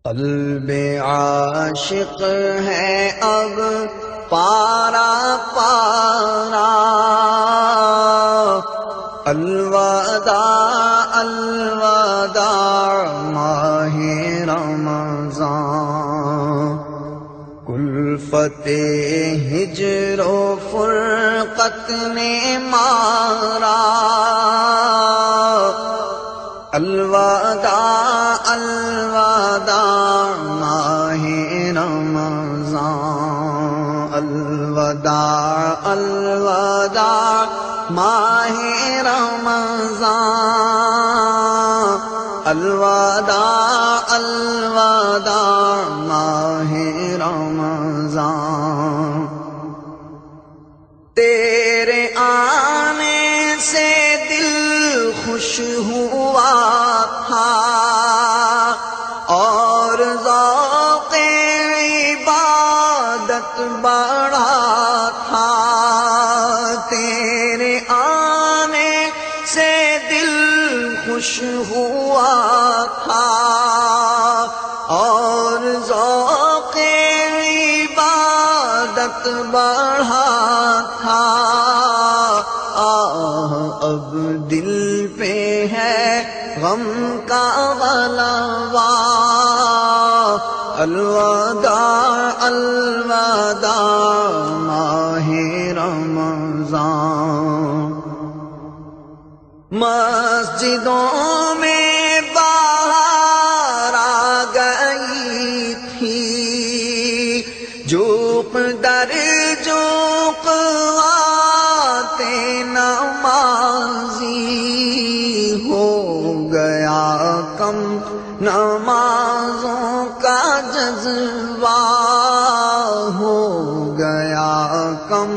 قلب عاشق ہے اب پارا پارا، الوداع الوداع ماہ رمضان، کلفت ہجر و فرقت نے مارا، الوداع الوداع ماہ رمضان، الوداع الوداع ماہ رمضان، الوداع الوداع ماہ رمضان، تیرے آنے سے دل خوش ہوا تھا اور ذوق عبادت بڑھا تھا، تیرے آنے سے دل خوش ہوا تھا اور ذوق عبادت بڑھا تھا، اب دل پہ ہے غم کا غلبہ، الوداع الوداع ماہ رمضان، مسجدوں میں بہار آ گئی تھی، جوق در جوق آتے نمازی، ہو گیا کم نمازوں کا جذبہ، ہو گیا کم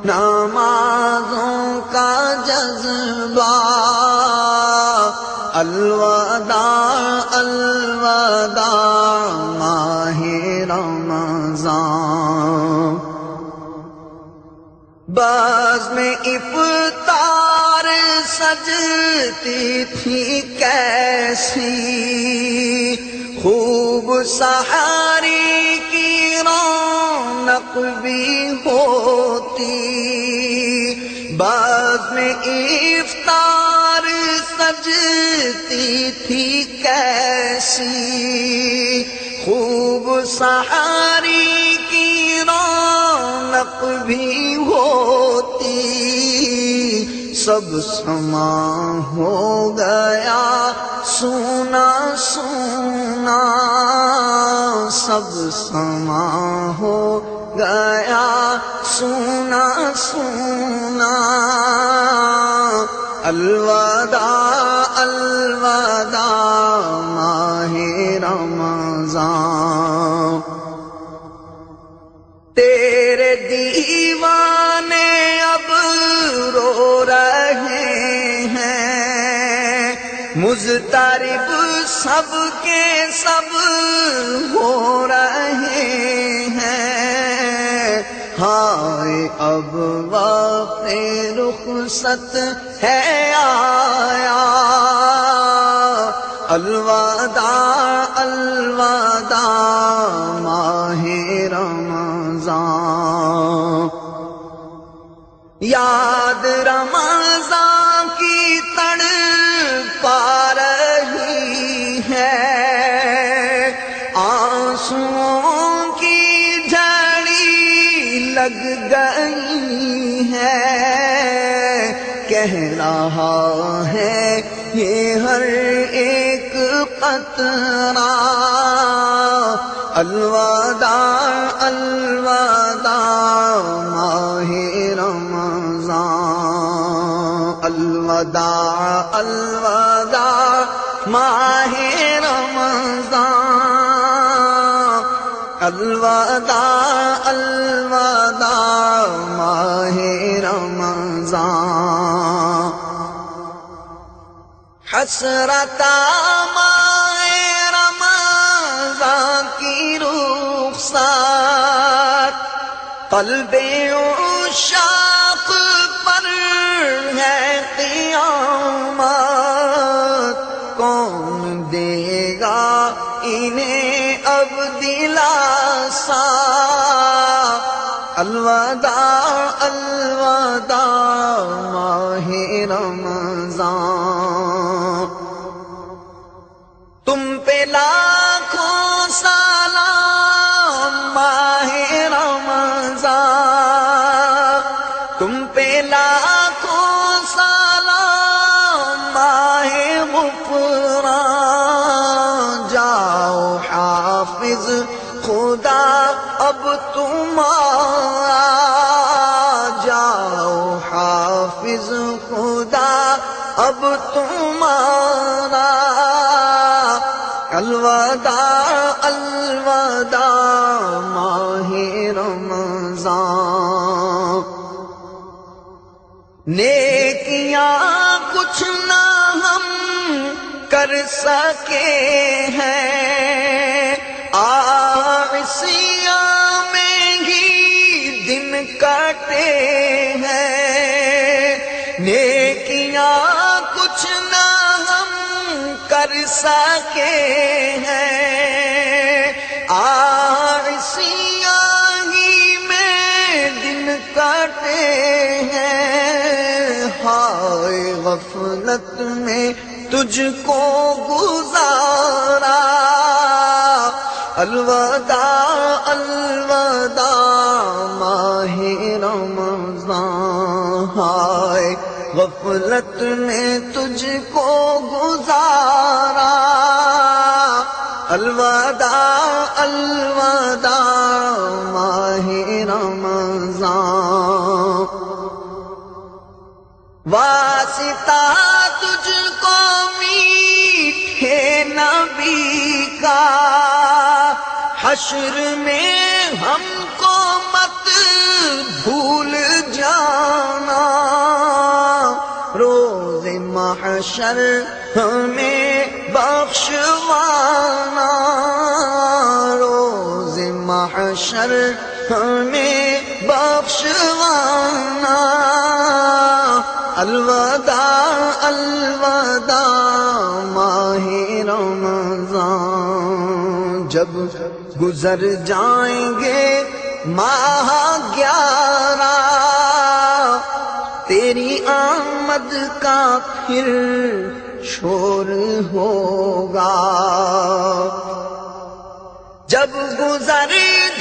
نمازوں کا جذبہ، الوداع الوداع ماہ رمضان، بعض میں افطار سجتی تھی کیسی، خوب سحری کی رونق بھی ہوتی، بعض میں افطار سجتی تھی کیسی، خوب سحری کی رونق بھی ہوتی، سب سما ہو گیا سونا سونا، سب سما ہو گیا سونا سونا، الوداع الوداع ماہ رمضان، تیرے دیوانے اب رو رہے ہیں، مضطرب سب کے سب ہو رہے ہیں، ہائے اب وقت رخصت ہے آیا، الوداع الوداع ماہ رمضان، یاد رمضان کی تڑپا رہی ہے، آنسوؤں کی جھڑی لگ گئی ہے، کہہ رہا ہے یہ ہر ایک قطرہ، الوداع الوداع ماہ رمضان، الوداع الوداع ماہ رمضان، الوداع الوداع ماہ رمضان، حسرت ماہ رمضان کی رخصت، قلب عشاق پر ہے قیامت، کون دے گا انہیں سا الوداع الوداع ماہ رمضان، تم پہ لاکھوں سلام ماہ رمضان، تم پہ لاکھوں سلام ماہ غفران، جاؤ حافظ خدا اب تمہارا، جاؤ حافظ خدا اب تمہارا، الوداع الوداع ماہ رمضان، نیکیاں کچھ نہ ہم کر سکے ہیں، عاصیاں میں ہی دن کٹے ہیں، نیکیاں کچھ نہ ہم کر سکے ہیں، عاصیاں ہی میں دن کٹے ہیں، ہائے غفلت میں تجھ کو گزارا، الوداع الوداع ماہ رمضان، ہائے غفلت میں تجھ کو گزارا، الوداع الوداع ماہ رمضان، واسطہ تجھ کو میٹھے نبی کا، حشر میں ہم کو مت بھول جانا، روز محشر ہمیں بخشوانا، روز محشر ہمیں بخشوانا، الوداع الوداع ماہ رمضان، جب گزر جائیں گے ماہ 11 تیری آمد کا پھر شور ہوگا، جب گزر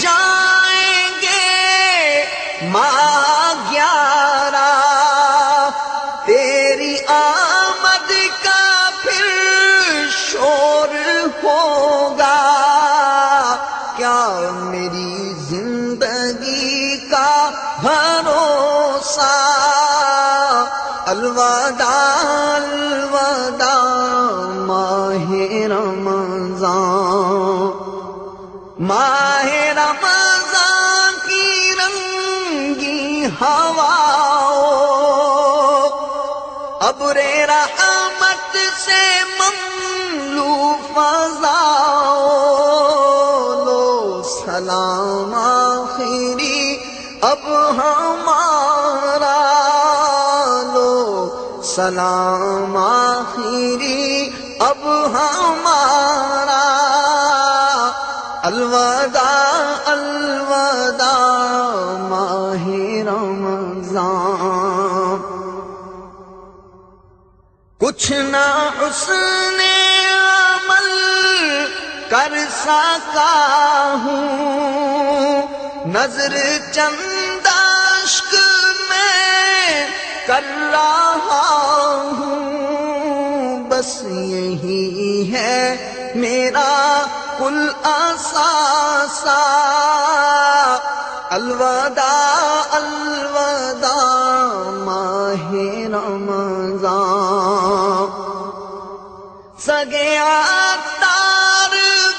جائیں گے ماہ 11 تیری آمد کا پھر شور ہوگا، کیا میری زندگی کا بھروسہ، الوداع الوداع ماہ رمضان، ماہ رمضان کی رنگی ہواؤں، ابر رحمت سے مملو فضاؤں، لو سلام آخری اب ہمارا، لو سلام آخری اب ہمارا، الوداع الوداع ماہ رمضان، کچھ نہ حسن عمل کر سکا ہوں، نظر چند اشک میں کر رہا ہوں، بس یہی ہے میرا کل اثاثہ، الوداع الوداع ماہ رمضان، سگے عطار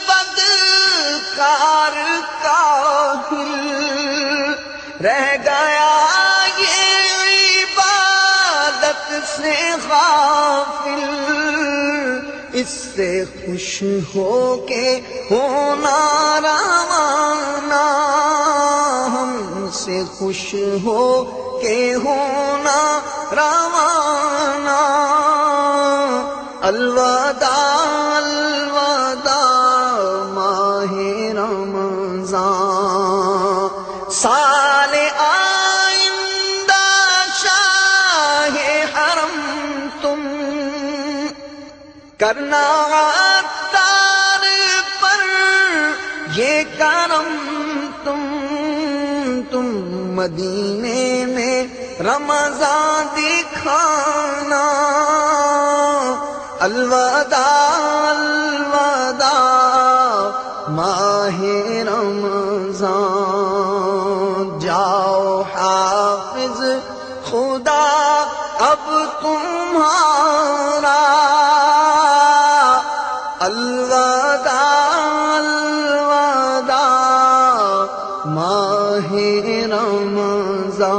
بدکار کاہل رہ گیا یہ عبادت سے غافل، اس سے خوش ہو کے ہونا روانہ، ہم سے خوش ہو کے ہونا روانہ، الوداع الوداع ماہ رمضان، کرنا عطار پر یہ کرم تم مدینے میں رمضان دکھانا. الوداع الوداع ماہ رمضان، جاؤ حافظ خدا اب تمہارا. الوداع الوداع ماہ رمضان،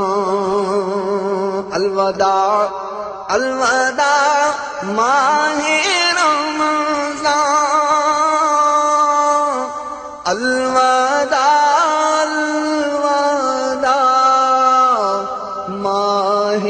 الوداع الوداع ماہ رمضان، الوداع الوداع ماہ